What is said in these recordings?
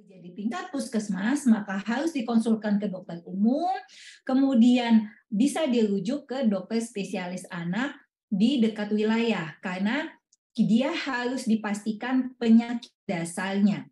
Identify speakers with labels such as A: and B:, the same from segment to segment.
A: Jadi tingkat puskesmas, maka harus dikonsulkan ke dokter umum, kemudian bisa dirujuk ke dokter spesialis anak di dekat wilayah, karena dia harus dipastikan penyakit dasarnya.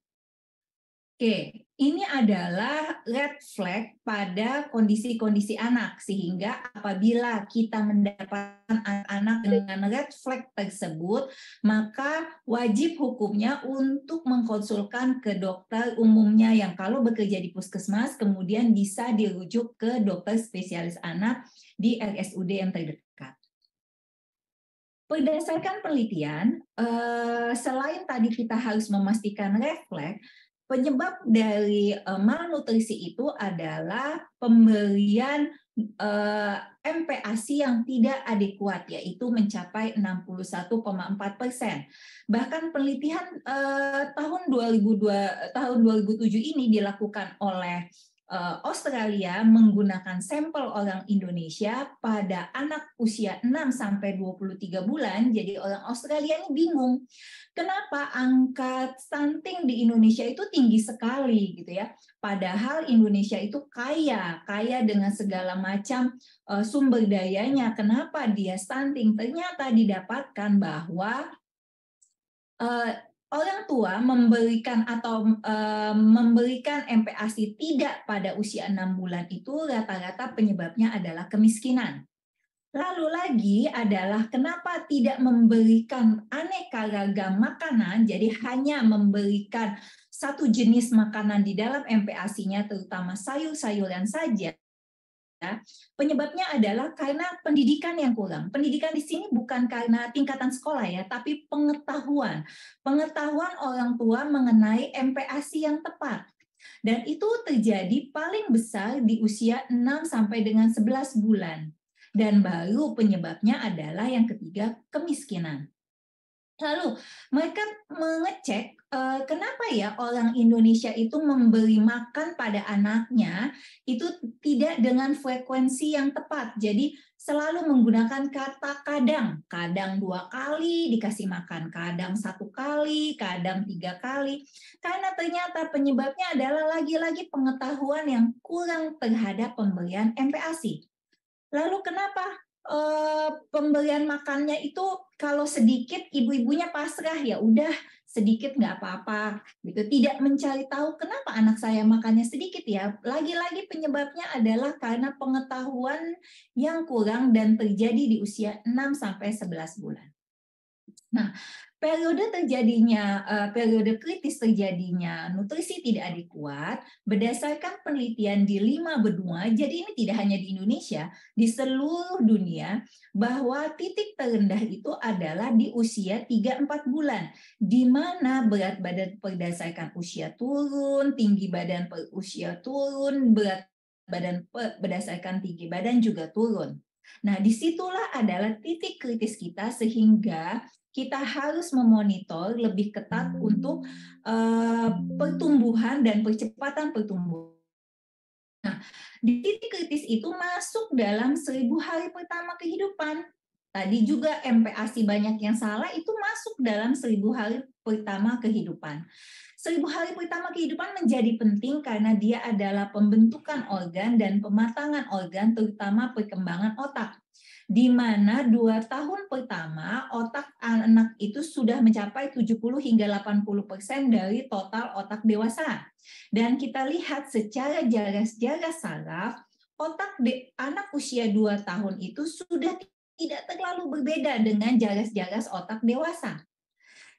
A: Oke, ini adalah red flag pada kondisi-kondisi anak, sehingga apabila kita mendapatkan anak-anak dengan red flag tersebut, maka wajib hukumnya untuk mengkonsulkan ke dokter umumnya yang kalau bekerja di puskesmas, kemudian bisa dirujuk ke dokter spesialis anak di RSUD yang terdekat. Berdasarkan penelitian, selain tadi kita harus memastikan red flag, penyebab dari malnutrisi itu adalah pemberian MPASI yang tidak adekuat, yaitu mencapai 61,4%. Bahkan penelitian tahun 2007 ini dilakukan oleh Australia menggunakan sampel orang Indonesia pada anak usia 6 sampai 23 bulan. Jadi orang Australia ini bingung, kenapa angka stunting di Indonesia itu tinggi sekali gitu ya. Padahal Indonesia itu kaya dengan segala macam sumber dayanya. Kenapa dia stunting? Ternyata didapatkan bahwa orang tua memberikan MPASI tidak pada usia 6 bulan itu rata-rata penyebabnya adalah kemiskinan. Lalu lagi adalah kenapa tidak memberikan aneka ragam makanan, jadi hanya memberikan satu jenis makanan di dalam MPASI-nya, terutama sayur-sayuran saja. Penyebabnya adalah karena pendidikan yang kurang. Pendidikan di sini bukan karena tingkatan sekolah ya, tapi pengetahuan. Pengetahuan orang tua mengenai MPASI yang tepat. Dan itu terjadi paling besar di usia 6 sampai dengan 11 bulan. Dan baru penyebabnya adalah yang ketiga, kemiskinan. Lalu mereka mengecek kenapa ya orang Indonesia itu memberi makan pada anaknya itu tidak dengan frekuensi yang tepat. Jadi selalu menggunakan kata kadang, kadang 2 kali dikasih makan, kadang 1 kali, kadang 3 kali. Karena ternyata penyebabnya adalah lagi-lagi pengetahuan yang kurang terhadap pemberian MPASI. Lalu kenapa pemberian makannya itu kalau sedikit ibu-ibunya pasrah, ya udah sedikit nggak apa-apa gitu, tidak mencari tahu kenapa anak saya makannya sedikit ya. Lagi-lagi penyebabnya adalah karena pengetahuan yang kurang dan terjadi di usia 6 sampai 11 bulan. Nah, periode kritis terjadinya nutrisi tidak adekuat berdasarkan penelitian di 5 benua, jadi ini tidak hanya di Indonesia, di seluruh dunia, bahwa titik terendah itu adalah di usia 3-4 bulan, di mana berat badan berdasarkan usia turun, tinggi badan per usia turun, berat badan berdasarkan tinggi badan juga turun. Nah, disitulah adalah titik kritis kita, sehingga kita harus memonitor lebih ketat untuk pertumbuhan dan percepatan pertumbuhan. Nah, di titik kritis itu masuk dalam 1000 hari pertama kehidupan. Tadi juga MPASI banyak yang salah, itu masuk dalam 1000 hari pertama kehidupan. 1000 hari pertama kehidupan menjadi penting karena dia adalah pembentukan organ dan pematangan organ, terutama perkembangan otak. Di mana 2 tahun pertama otak anak itu sudah mencapai 70 hingga 80% dari total otak dewasa. Dan kita lihat secara jaras-jaras saraf, otak anak usia 2 tahun itu sudah tidak terlalu berbeda dengan jaras-jaras otak dewasa.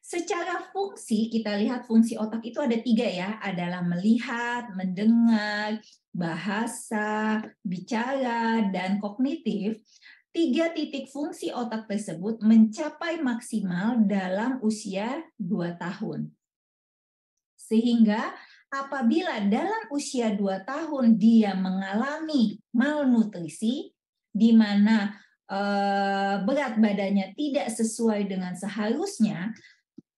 A: Secara fungsi, kita lihat fungsi otak itu ada 3 ya, adalah melihat, mendengar, bahasa, bicara, dan kognitif. 3 titik fungsi otak tersebut mencapai maksimal dalam usia 2 tahun. Sehingga apabila dalam usia 2 tahun dia mengalami malnutrisi, di mana berat badannya tidak sesuai dengan seharusnya,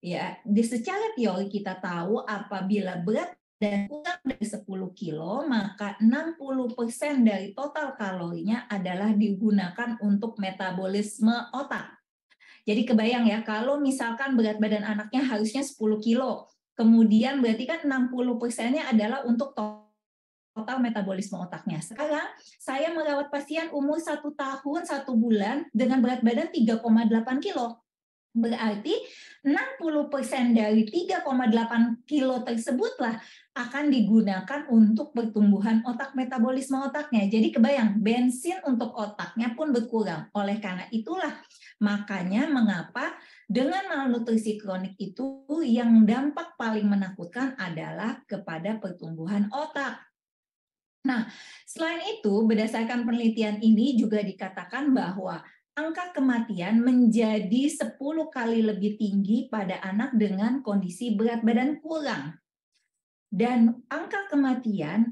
A: ya, secara teori kita tahu apabila berat dan kurang dari 10 kilo, maka 60% dari total kalorinya adalah digunakan untuk metabolisme otak. Jadi kebayang ya, kalau misalkan berat badan anaknya harusnya 10 kilo, kemudian berarti kan 60%-nya adalah untuk total metabolisme otaknya. Sekarang saya merawat pasien umur 1 tahun 1 bulan dengan berat badan 3,8 kilo. Berarti 60% dari 3,8 kilo tersebutlah akan digunakan untuk pertumbuhan otak, metabolisme otaknya. Jadi kebayang, bensin untuk otaknya pun berkurang. Oleh karena itulah, makanya mengapa dengan malnutrisi kronik itu yang dampak paling menakutkan adalah kepada pertumbuhan otak. Nah, selain itu, berdasarkan penelitian ini juga dikatakan bahwa angka kematian menjadi 10 kali lebih tinggi pada anak dengan kondisi berat badan kurang. Dan angka kematian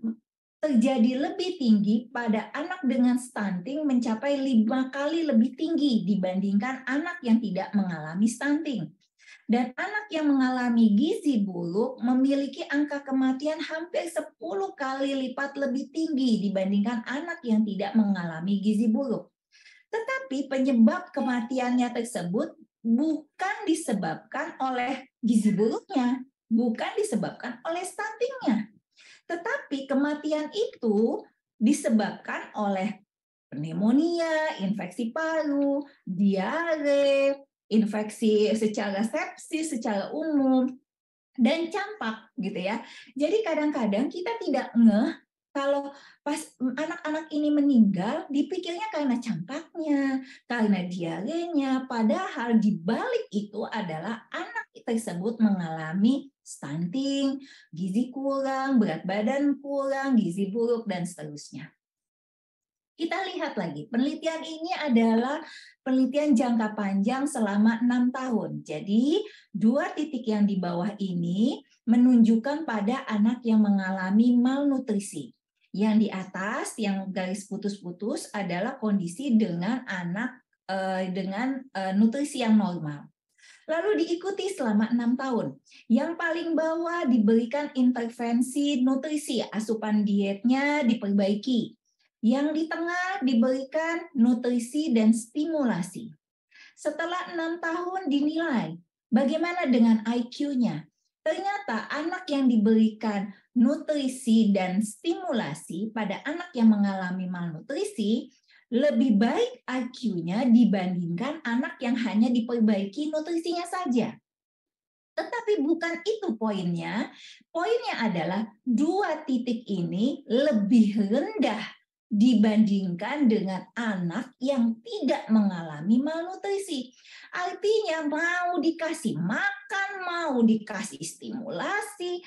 A: terjadi lebih tinggi pada anak dengan stunting mencapai 5 kali lebih tinggi dibandingkan anak yang tidak mengalami stunting. Dan anak yang mengalami gizi buruk memiliki angka kematian hampir 10 kali lipat lebih tinggi dibandingkan anak yang tidak mengalami gizi buruk. Tetapi penyebab kematiannya tersebut bukan disebabkan oleh gizi buruknya, bukan disebabkan oleh stuntingnya. Tetapi kematian itu disebabkan oleh pneumonia, infeksi paru, diare, infeksi secara sepsis secara umum, dan campak gitu ya. Jadi kadang-kadang kita tidak ngeh kalau pas anak-anak ini meninggal, dipikirnya karena campaknya, karena diarenya, padahal di balik itu adalah anak tersebut mengalami stunting, gizi kurang, berat badan kurang, gizi buruk, dan seterusnya. Kita lihat lagi, penelitian ini adalah penelitian jangka panjang selama 6 tahun. Jadi, 2 titik yang di bawah ini menunjukkan pada anak yang mengalami malnutrisi. Yang di atas, yang garis putus-putus adalah kondisi dengan anak dengan nutrisi yang normal. Lalu diikuti selama 6 tahun. Yang paling bawah diberikan intervensi nutrisi, asupan dietnya diperbaiki. Yang di tengah diberikan nutrisi dan stimulasi. Setelah 6 tahun dinilai, bagaimana dengan IQ-nya? Ternyata anak yang diberikan nutrisi dan stimulasi pada anak yang mengalami malnutrisi lebih baik IQ-nya dibandingkan anak yang hanya diperbaiki nutrisinya saja. Tetapi bukan itu poinnya. Poinnya adalah 2 titik ini lebih rendah dibandingkan dengan anak yang tidak mengalami malnutrisi. Artinya mau dikasih makan, mau dikasih stimulasi,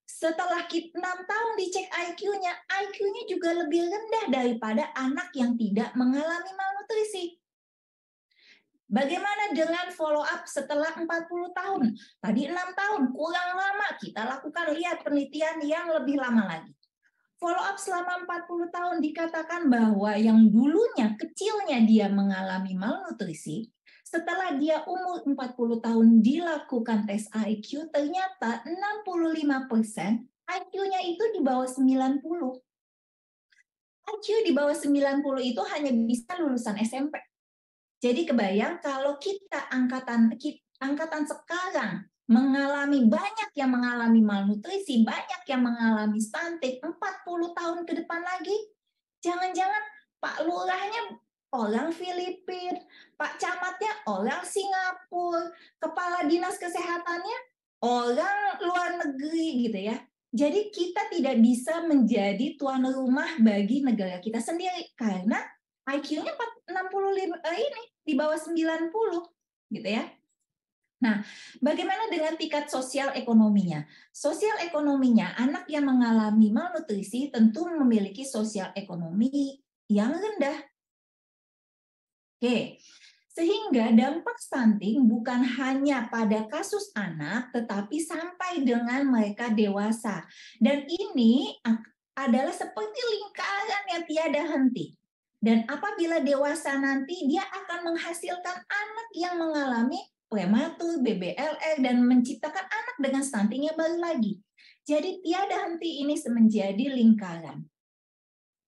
A: setelah 6 tahun dicek IQ-nya, IQ-nya juga lebih rendah daripada anak yang tidak mengalami malnutrisi. Bagaimana dengan follow up setelah 40 tahun? Tadi 6 tahun, kurang lama. Kita lakukan lihat penelitian yang lebih lama lagi. Follow up selama 40 tahun dikatakan bahwa yang dulunya kecilnya dia mengalami malnutrisi, setelah dia umur 40 tahun dilakukan tes IQ, ternyata 65% IQ-nya itu di bawah 90. IQ di bawah 90 itu hanya bisa lulusan SMP. Jadi kebayang kalau kita angkatan sekarang banyak yang mengalami malnutrisi, banyak yang mengalami stunting, 40 tahun ke depan lagi, jangan-jangan Pak Lurahnya orang Filipina, Pak Camatnya orang Singapura, Kepala Dinas Kesehatannya orang luar negeri gitu ya. Jadi kita tidak bisa menjadi tuan rumah bagi negara kita sendiri karena IQ-nya 65 ini di bawah 90 gitu ya. Nah, bagaimana dengan tingkat sosial ekonominya? Sosial ekonominya, anak yang mengalami malnutrisi tentu memiliki sosial ekonomi yang rendah. Oke, sehingga dampak stunting bukan hanya pada kasus anak, tetapi sampai dengan mereka dewasa. Dan ini adalah seperti lingkaran yang tiada henti. Dan apabila dewasa nanti, dia akan menghasilkan anak yang mengalami prematur, BBLR, dan menciptakan anak dengan stunting yang baru lagi. Jadi tiada henti ini menjadi lingkaran.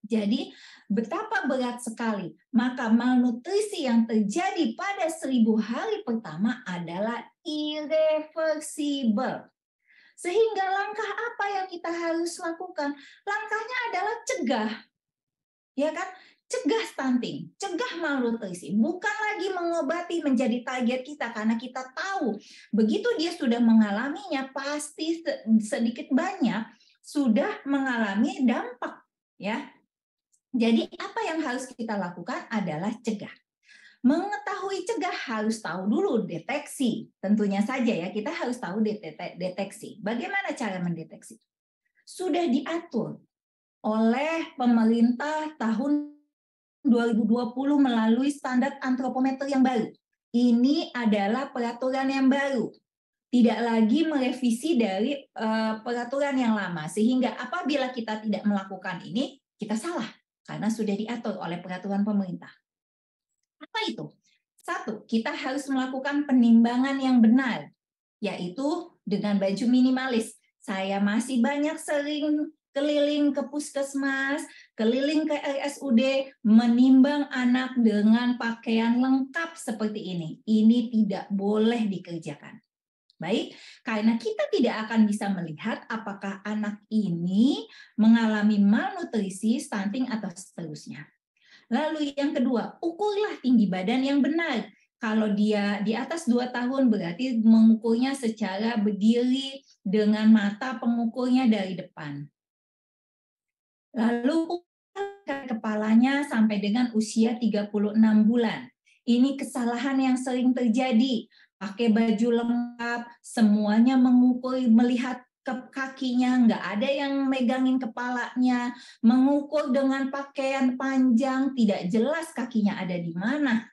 A: Jadi betapa berat sekali. Maka malnutrisi yang terjadi pada 1000 hari pertama adalah irreversible. Sehingga langkah apa yang kita harus lakukan? Langkahnya adalah cegah. Ya kan? Cegah stunting, cegah malnutrisi, bukan lagi mengobati menjadi target kita, karena kita tahu begitu dia sudah mengalaminya pasti sedikit banyak sudah mengalami dampak, ya. Jadi apa yang harus kita lakukan adalah cegah. Mengetahui cegah harus tahu dulu deteksi. Tentunya saja ya, kita harus tahu deteksi. Bagaimana cara mendeteksi? Sudah diatur oleh pemerintah tahun 2020 melalui standar antropometer yang baru. Ini adalah peraturan yang baru. Tidak lagi merevisi dari peraturan yang lama. Sehingga apabila kita tidak melakukan ini, kita salah. Karena sudah diatur oleh peraturan pemerintah. Apa itu? Satu, kita harus melakukan penimbangan yang benar. Yaitu dengan baju minimalis. Saya masih banyak sering keliling ke puskesmas, keliling ke RSUD, menimbang anak dengan pakaian lengkap seperti ini. Ini tidak boleh dikerjakan. Baik, karena kita tidak akan bisa melihat apakah anak ini mengalami malnutrisi, stunting, atau seterusnya. Lalu yang kedua, ukurlah tinggi badan yang benar. Kalau dia di atas 2 tahun berarti mengukurnya secara berdiri dengan mata pengukurnya dari depan. Lalu kepalanya sampai dengan usia 36 bulan. Ini kesalahan yang sering terjadi. Pakai baju lengkap, semuanya mengukur, melihat ke kakinya, nggak ada yang megangin kepalanya, mengukur dengan pakaian panjang, tidak jelas kakinya ada di mana.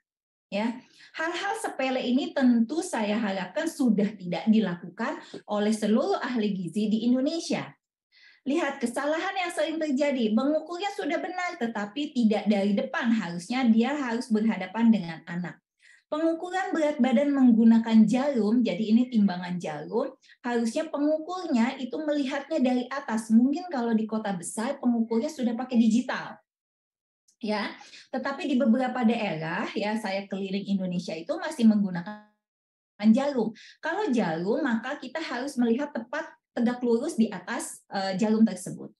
A: Ya, hal-hal sepele ini tentu saya harapkan sudah tidak dilakukan oleh seluruh ahli gizi di Indonesia. Lihat kesalahan yang sering terjadi, mengukurnya sudah benar tetapi tidak dari depan, harusnya dia harus berhadapan dengan anak. Pengukuran berat badan menggunakan jarum, jadi ini timbangan jarum, harusnya pengukurnya itu melihatnya dari atas. Mungkin kalau di kota besar pengukurnya sudah pakai digital. Ya, tetapi di beberapa daerah ya saya keliling Indonesia itu masih menggunakan jarum. Kalau jarum maka kita harus melihat tepat tegak lurus di atas jarum tersebut.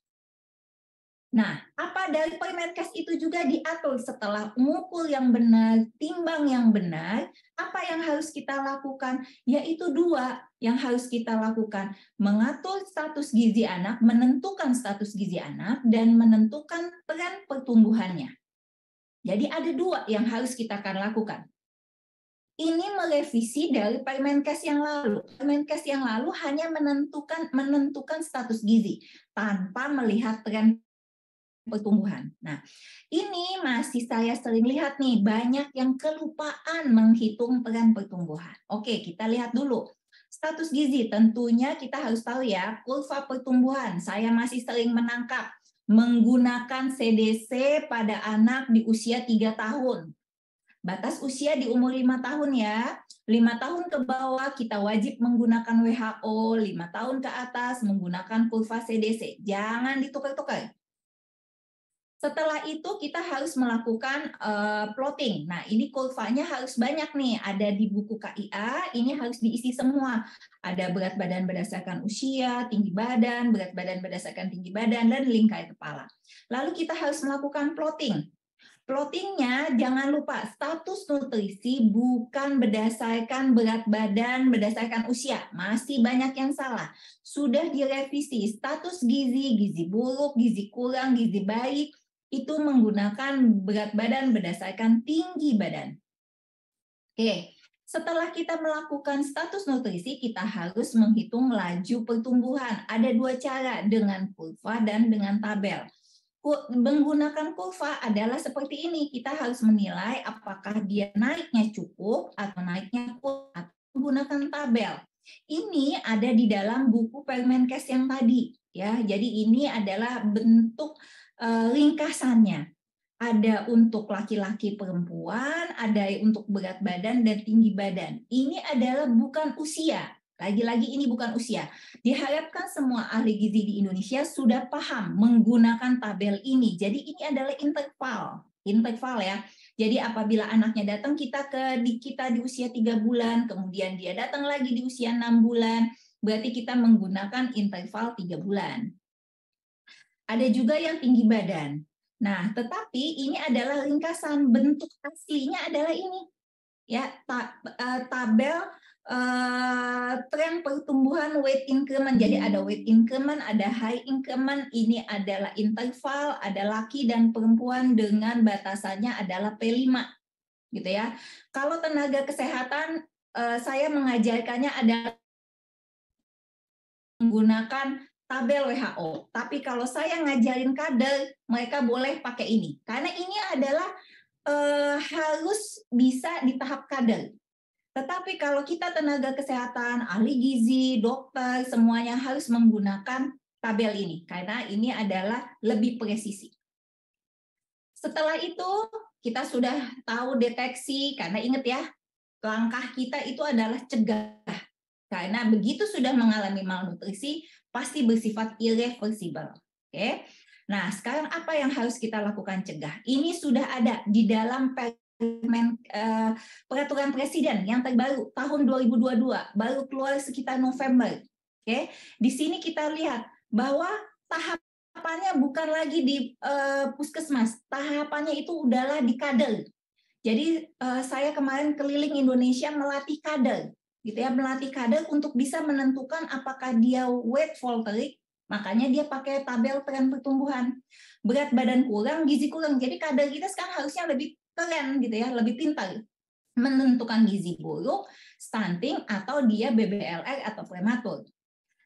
A: Nah, apa dari Permenkes itu juga diatur setelah mengukur yang benar, timbang yang benar, apa yang harus kita lakukan? Yaitu 2 yang harus kita lakukan. Mengatur status gizi anak, menentukan status gizi anak, dan menentukan peran pertumbuhannya. Jadi ada 2 yang harus kita akan lakukan. Ini merevisi dari Permenkes yang lalu. Permenkes yang lalu hanya menentukan status gizi tanpa melihat tren pertumbuhan. Nah, ini masih saya sering lihat nih, banyak yang kelupaan menghitung tren pertumbuhan. Oke, kita lihat dulu. Status gizi, tentunya kita harus tahu ya, kurva pertumbuhan. Saya masih sering menangkap menggunakan CDC pada anak di usia 3 tahun. Batas usia di umur 5 tahun ya. 5 tahun ke bawah kita wajib menggunakan WHO, 5 tahun ke atas menggunakan kurva CDC. Jangan ditukar-tukar. Setelah itu kita harus melakukan plotting. Nah, ini kurvanya harus banyak nih. Ada di buku KIA, ini harus diisi semua. Ada berat badan berdasarkan usia, tinggi badan, berat badan berdasarkan tinggi badan, dan lingkar kepala. Lalu kita harus melakukan plotting. Plottingnya jangan lupa status nutrisi bukan berdasarkan berat badan, berdasarkan usia. Masih banyak yang salah. Sudah direvisi status gizi, gizi buruk, gizi kurang, gizi baik, itu menggunakan berat badan berdasarkan tinggi badan. Oke, setelah kita melakukan status nutrisi, kita harus menghitung laju pertumbuhan. Ada 2 cara, dengan kurva dan dengan tabel. Menggunakan kurva adalah seperti ini. Kita harus menilai apakah dia naiknya cukup atau naiknya kurang, atau menggunakan tabel. Ini ada di dalam buku Permenkes yang tadi, ya. Jadi ini adalah bentuk ringkasannya. Ada untuk laki-laki perempuan, ada untuk berat badan dan tinggi badan. Ini adalah bukan usia. Lagi-lagi ini bukan usia. Diharapkan semua ahli gizi di Indonesia sudah paham menggunakan tabel ini. Jadi ini adalah interval ya. Jadi apabila anaknya datang kita di usia 3 bulan, kemudian dia datang lagi di usia 6 bulan, berarti kita menggunakan interval 3 bulan. Ada juga yang tinggi badan. Nah, tetapi ini adalah ringkasan, bentuk aslinya adalah ini. Ya, tabel tren pertumbuhan weight increment. Jadi ada weight increment, ada high increment, ini adalah interval, ada laki dan perempuan dengan batasannya adalah P5. Gitu ya. Kalau tenaga kesehatan saya mengajarkannya adalah menggunakan tabel WHO. Tapi kalau saya ngajarin kader, mereka boleh pakai ini. Karena ini adalah harus bisa di tahap kader. Tetapi kalau kita tenaga kesehatan, ahli gizi, dokter, semuanya harus menggunakan tabel ini. Karena ini adalah lebih presisi. Setelah itu, kita sudah tahu deteksi, karena ingat ya, langkah kita itu adalah cegah. Karena begitu sudah mengalami malnutrisi, pasti bersifat irreversible. Oke. Nah, sekarang apa yang harus kita lakukan cegah? Ini sudah ada di dalam peraturan presiden yang terbaru tahun 2022, baru keluar sekitar November. Oke. Di sini kita lihat bahwa tahapannya bukan lagi di puskesmas, tahapannya itu udahlah di kader. Jadi saya kemarin keliling Indonesia melatih kader, gitu ya, melatih kader untuk bisa menentukan apakah dia weight faltering, makanya dia pakai tabel tren pertumbuhan. Berat badan kurang, gizi kurang. Jadi kader kita sekarang harusnya lebih keren gitu ya, lebih pintar menentukan gizi buruk, stunting atau dia BBLR atau prematur.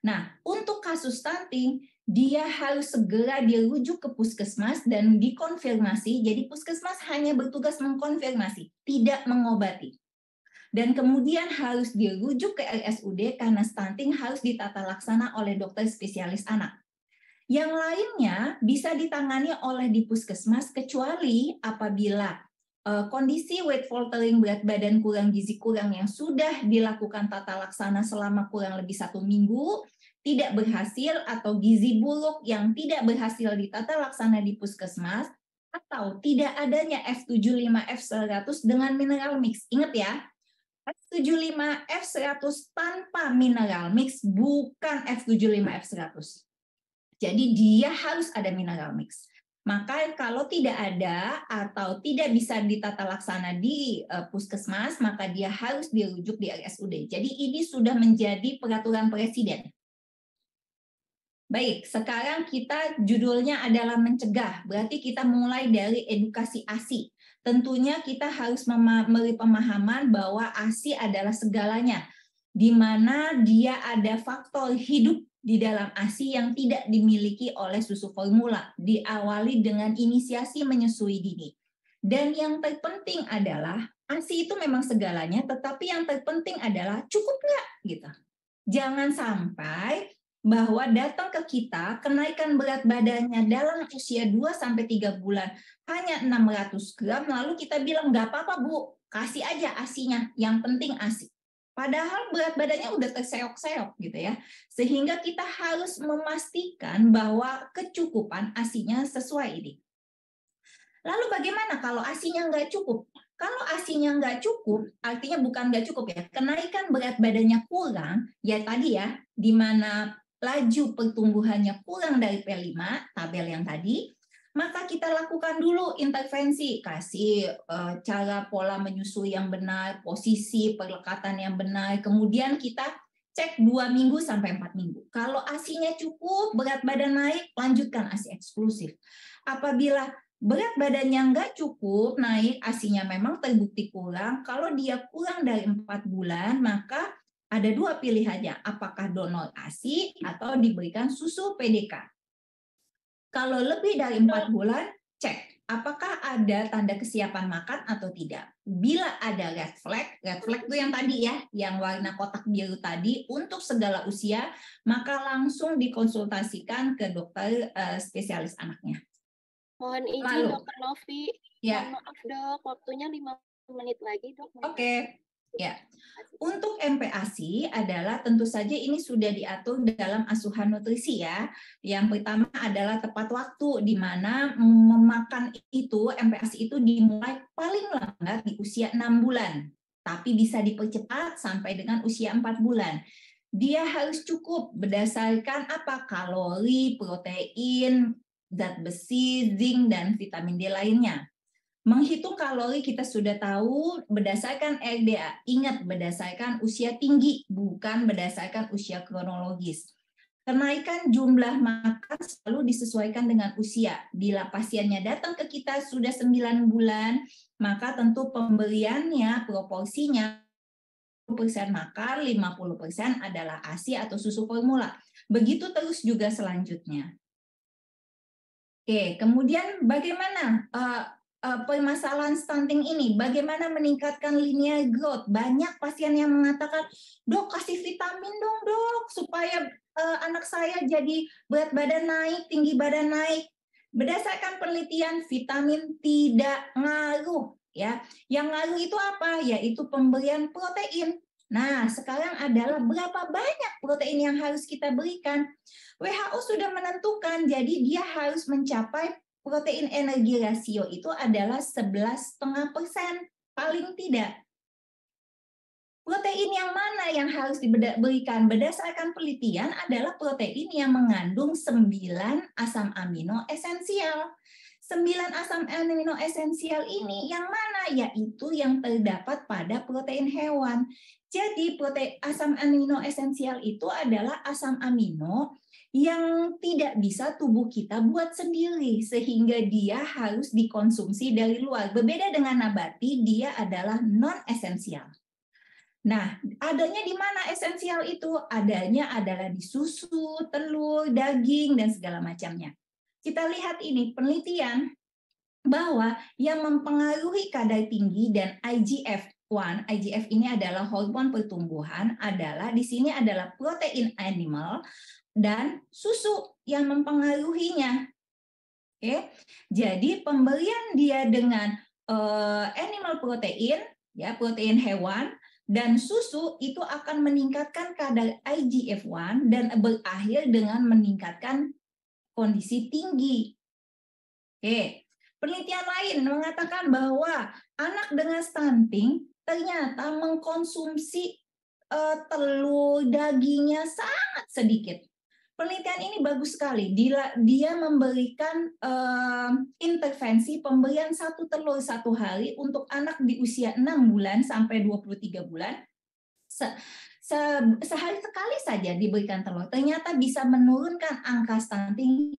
A: Nah, untuk kasus stunting dia harus segera dirujuk ke puskesmas dan dikonfirmasi. Jadi puskesmas hanya bertugas mengkonfirmasi, tidak mengobati. Dan kemudian harus dirujuk ke RSUD karena stunting harus ditata laksana oleh dokter spesialis anak. Yang lainnya bisa ditangani oleh di puskesmas kecuali apabila kondisi weight faltering, berat badan kurang, gizi kurang yang sudah dilakukan tata laksana selama kurang lebih 1 minggu, tidak berhasil, atau gizi buruk yang tidak berhasil ditata laksana di puskesmas, atau tidak adanya F75F100 dengan mineral mix. Ingat ya, F75F100 tanpa mineral mix bukan F75F100. Jadi dia harus ada mineral mix. Maka kalau tidak ada atau tidak bisa ditata laksana di puskesmas, maka dia harus dirujuk di RSUD. Jadi ini sudah menjadi peraturan presiden. Baik, sekarang kita judulnya adalah mencegah. Berarti kita mulai dari edukasi ASI. Tentunya kita harus memberi pemahaman bahwa ASI adalah segalanya, di mana dia ada faktor hidup di dalam ASI yang tidak dimiliki oleh susu formula, diawali dengan inisiasi menyusui dini. Dan yang terpenting adalah ASI itu memang segalanya, tetapi yang terpenting adalah cukup nggak gitu. Jangan sampai bahwa datang ke kita kenaikan berat badannya dalam usia 2-3 bulan hanya 600 gram, lalu kita bilang nggak apa-apa Bu, kasih aja ASI-nya, yang penting ASI. Padahal berat badannya udah terseok-seok gitu ya. Sehingga kita harus memastikan bahwa kecukupan ASI-nya sesuai ini. Lalu bagaimana kalau ASI-nya nggak cukup? Kalau ASI-nya nggak cukup, artinya bukan nggak cukup ya, kenaikan berat badannya kurang, ya tadi ya, di mana laju pertumbuhannya kurang dari P5, tabel yang tadi, maka kita lakukan dulu intervensi, kasih cara pola menyusui yang benar, posisi perlekatan yang benar, kemudian kita cek 2 minggu sampai 4 minggu. Kalau ASI-nya cukup, berat badan naik, lanjutkan ASI eksklusif. Apabila berat badannya nggak cukup, naik, ASI-nya memang terbukti kurang, kalau dia kurang dari 4 bulan, maka ada 2 pilihannya, apakah donor ASI atau diberikan susu PDK. Kalau lebih dari 4 bulan, cek apakah ada tanda kesiapan makan atau tidak. Bila ada red flag itu yang tadi ya, yang warna kotak biru tadi, untuk segala usia, maka langsung dikonsultasikan ke dokter spesialis anaknya.
B: Mohon izin Dokter Novi,
A: ya.
B: maaf Dok, waktunya 5 menit lagi Dok.
A: Oke. Ya, untuk MPASI adalah tentu saja ini sudah diatur dalam asuhan nutrisi ya. Yang pertama adalah tepat waktu, di mana memakan itu, MPASI itu dimulai paling lambat di usia 6 bulan, tapi bisa dipercepat sampai dengan usia 4 bulan. dia harus cukup berdasarkan apa? Kalori, protein, zat besi, zinc, dan vitamin D lainnya. Menghitung kalori kita sudah tahu berdasarkan RDA. Ingat, berdasarkan usia tinggi, bukan berdasarkan usia kronologis. Kenaikan jumlah makan selalu disesuaikan dengan usia. Bila pasiennya datang ke kita sudah 9 bulan, maka tentu pemberiannya, proporsinya 50% makan, 50% adalah ASI atau susu formula. Begitu terus juga selanjutnya. Oke, kemudian bagaimana permasalahan stunting ini? Bagaimana meningkatkan linear growth? Banyak pasien yang mengatakan, dok kasih vitamin dong dok, supaya anak saya jadi berat badan naik, tinggi badan naik. Berdasarkan penelitian, vitamin tidak ngaruh. Ya, yang ngaruh itu apa? Yaitu pemberian protein. Nah, sekarang adalah berapa banyak protein yang harus kita berikan. WHO sudah menentukan, jadi dia harus mencapai protein energi rasio itu adalah 11,5% paling tidak. Protein yang mana yang harus diberikan berdasarkan penelitian adalah protein yang mengandung 9 asam amino esensial. 9 asam amino esensial ini yang mana? Yaitu yang terdapat pada protein hewan. Jadi protein asam amino esensial itu adalah asam amino yang tidak bisa tubuh kita buat sendiri, sehingga dia harus dikonsumsi dari luar. Berbeda dengan nabati, dia adalah non-esensial. Nah, adanya di mana esensial itu? Adanya adalah di susu, telur, daging, dan segala macamnya. Kita lihat ini penelitian bahwa yang mempengaruhi kadar tinggi dan IGF-1, IGF ini adalah hormon pertumbuhan, adalah di sini adalah protein animal dan susu yang mempengaruhinya. Oke, jadi pemberian dia dengan animal protein, ya protein hewan, dan susu itu akan meningkatkan kadar IGF-1 dan berakhir dengan meningkatkan kondisi tinggi. Oke, penelitian lain mengatakan bahwa anak dengan stunting ternyata mengkonsumsi telur, dagingnya sangat sedikit. Penelitian ini bagus sekali. Dia memberikan intervensi pemberian 1 telur 1 hari untuk anak di usia 6 bulan sampai 23 bulan. Sehari sekali saja diberikan telur. Ternyata bisa menurunkan angka stunting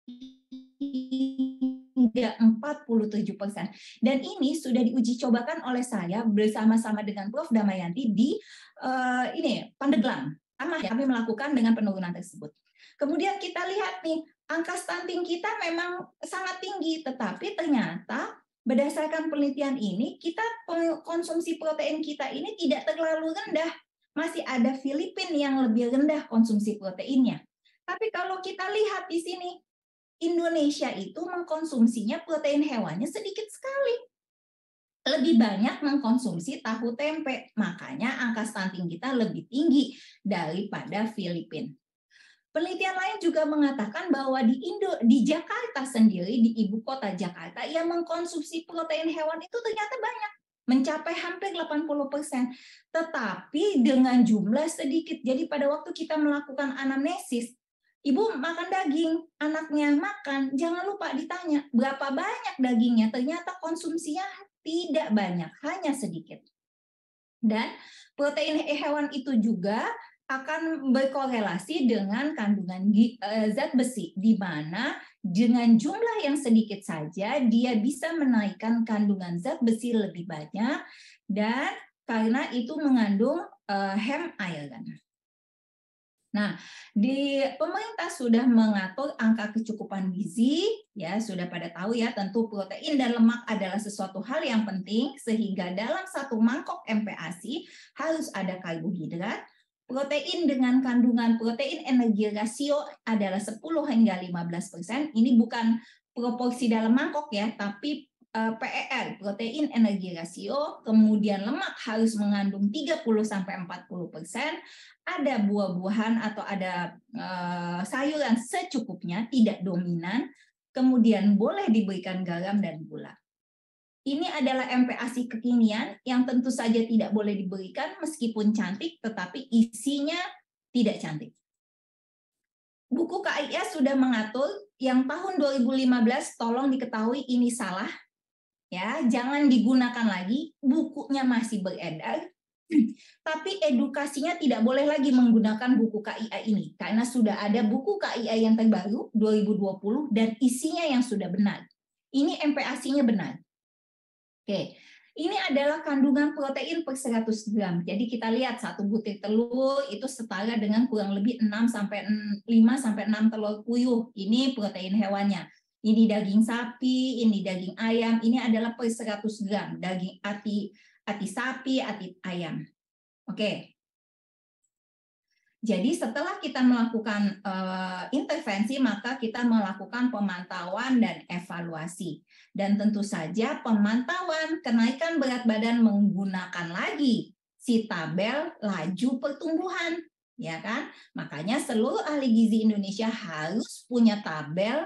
A: hingga 47%. Dan ini sudah diuji cobakan oleh saya bersama-sama dengan Prof. Damayanti di Pandeglang. Sama kami melakukan dengan penurunan tersebut. Kemudian kita lihat nih, angka stunting kita memang sangat tinggi, tetapi ternyata berdasarkan penelitian ini, kita konsumsi protein kita ini tidak terlalu rendah. Masih ada Filipina yang lebih rendah konsumsi proteinnya. Tapi kalau kita lihat di sini, Indonesia itu mengkonsumsinya protein hewannya sedikit sekali. Lebih banyak mengkonsumsi tahu tempe, makanya angka stunting kita lebih tinggi daripada Filipina. Penelitian lain juga mengatakan bahwa di Jakarta sendiri, di ibu kota Jakarta, yang mengkonsumsi protein hewan itu ternyata banyak, mencapai hampir 80%. Tetapi dengan jumlah sedikit. Jadi pada waktu kita melakukan anamnesis, ibu makan daging, anaknya makan, jangan lupa ditanya berapa banyak dagingnya. Ternyata konsumsinya tidak banyak, hanya sedikit. Dan protein hewan itu juga akan berkorelasi dengan kandungan zat besi, di mana dengan jumlah yang sedikit saja dia bisa menaikkan kandungan zat besi lebih banyak, dan karena itu mengandung heme iron. Nah, pemerintah sudah mengatur angka kecukupan gizi, ya sudah pada tahu ya, tentu protein dan lemak adalah sesuatu hal yang penting, sehingga dalam satu mangkok MPASI harus ada karbohidrat. Protein dengan kandungan protein energi rasio adalah 10 hingga 15%. Ini bukan proporsi dalam mangkok ya, tapi PER, protein energi rasio, kemudian lemak harus mengandung 30-40%, ada buah-buahan atau ada sayuran secukupnya, tidak dominan, kemudian boleh diberikan garam dan gula. Ini adalah MPASI kekinian yang tentu saja tidak boleh diberikan meskipun cantik, tetapi isinya tidak cantik. Buku KIA sudah mengatur yang tahun 2015, tolong diketahui ini salah, ya, jangan digunakan lagi, bukunya masih beredar, tapi edukasinya tidak boleh lagi menggunakan buku KIA ini, karena sudah ada buku KIA yang terbaru 2020 dan isinya yang sudah benar. Ini MPASI-nya benar. Oke, ini adalah kandungan protein per 100 gram. Jadi kita lihat satu butir telur itu setara dengan kurang lebih 5 sampai 6 telur puyuh. Ini protein hewannya. Ini daging sapi, ini daging ayam. Ini adalah per 100 gram daging ati sapi, ati ayam. Oke. Jadi setelah kita melakukan intervensi, maka kita melakukan pemantauan dan evaluasi. Dan tentu saja pemantauan kenaikan berat badan menggunakan lagi si tabel laju pertumbuhan, ya kan? Makanya seluruh ahli gizi Indonesia harus punya tabel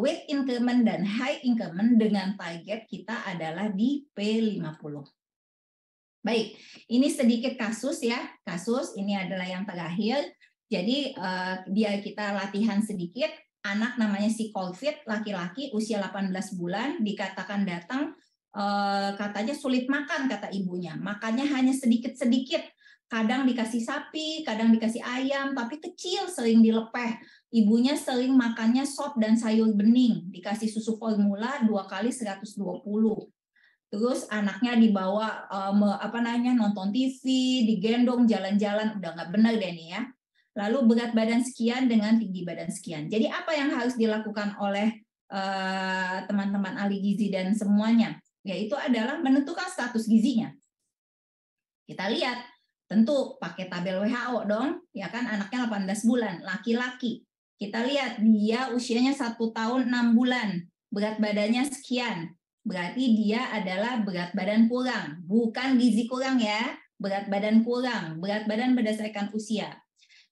A: weight increment dan high increment dengan target kita adalah di P50. Baik, ini sedikit kasus ya. Kasus ini adalah yang terakhir. Jadi biar kita latihan sedikit. Anak namanya si Covid, laki-laki usia 18 bulan, dikatakan datang katanya sulit makan kata ibunya. Makannya hanya sedikit-sedikit. Kadang dikasih sapi, kadang dikasih ayam, tapi kecil, sering dilepeh. Ibunya sering makannya sop dan sayur bening. Dikasih susu formula 2 kali 120. Terus anaknya dibawa nonton TV, digendong jalan-jalan, udah nggak benar deh nih ya. Lalu berat badan sekian dengan tinggi badan sekian. Jadi apa yang harus dilakukan oleh teman-teman ahli gizi dan semuanya? Yaitu adalah menentukan status gizinya. Kita lihat, tentu pakai tabel WHO dong, ya kan, anaknya 18 bulan, laki-laki. Kita lihat dia usianya 1 tahun 6 bulan, berat badannya sekian. Berarti dia adalah berat badan kurang, bukan gizi kurang ya, berat badan kurang, berat badan berdasarkan usia.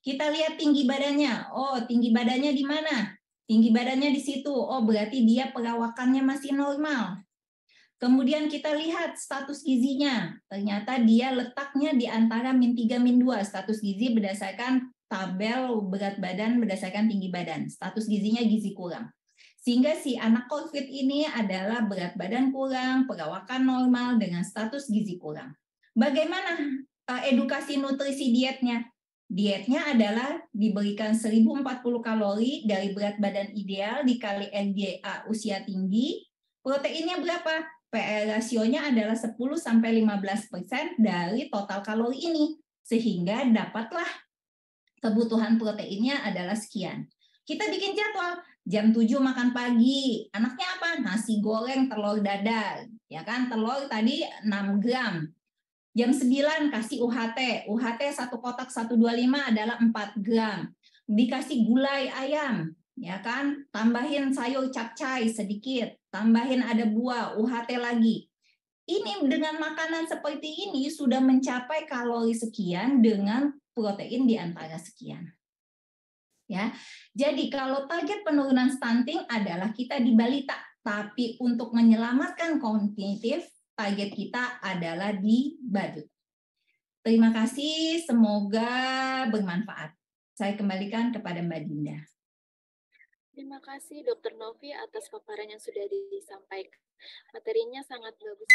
A: Kita lihat tinggi badannya, oh tinggi badannya di mana? Tinggi badannya di situ, oh berarti dia perawakannya masih normal. Kemudian kita lihat status gizinya, ternyata dia letaknya di antara -3, -2, status gizi berdasarkan tabel berat badan berdasarkan tinggi badan, status gizinya gizi kurang. Sehingga si anak COVID ini adalah berat badan kurang, perawakan normal dengan status gizi kurang. Bagaimana edukasi nutrisi dietnya? Dietnya adalah diberikan 1040 kalori dari berat badan ideal dikali LGA usia tinggi. Proteinnya berapa? PL rasionya adalah 10-15% dari total kalori ini. Sehingga dapatlah kebutuhan proteinnya adalah sekian. Kita bikin jadwal. Jam 7 makan pagi, anaknya apa? Nasi goreng telur dadar, ya kan? Telur tadi 6 gram. Jam 9 kasih UHT, UHT 1 kotak 125 adalah 4 gram. Dikasih gulai ayam, ya kan? Tambahin sayur capcay sedikit, tambahin ada buah, UHT lagi. Ini dengan makanan seperti ini sudah mencapai kalori sekian dengan protein di antara sekian. Ya, jadi kalau target penurunan stunting adalah kita di balita, tapi untuk menyelamatkan kognitif, target kita adalah di badut. Terima kasih, semoga bermanfaat. Saya kembalikan kepada Mbak Dinda.
B: Terima kasih Dr. Novi atas paparan yang sudah disampaikan. Materinya sangat bagus.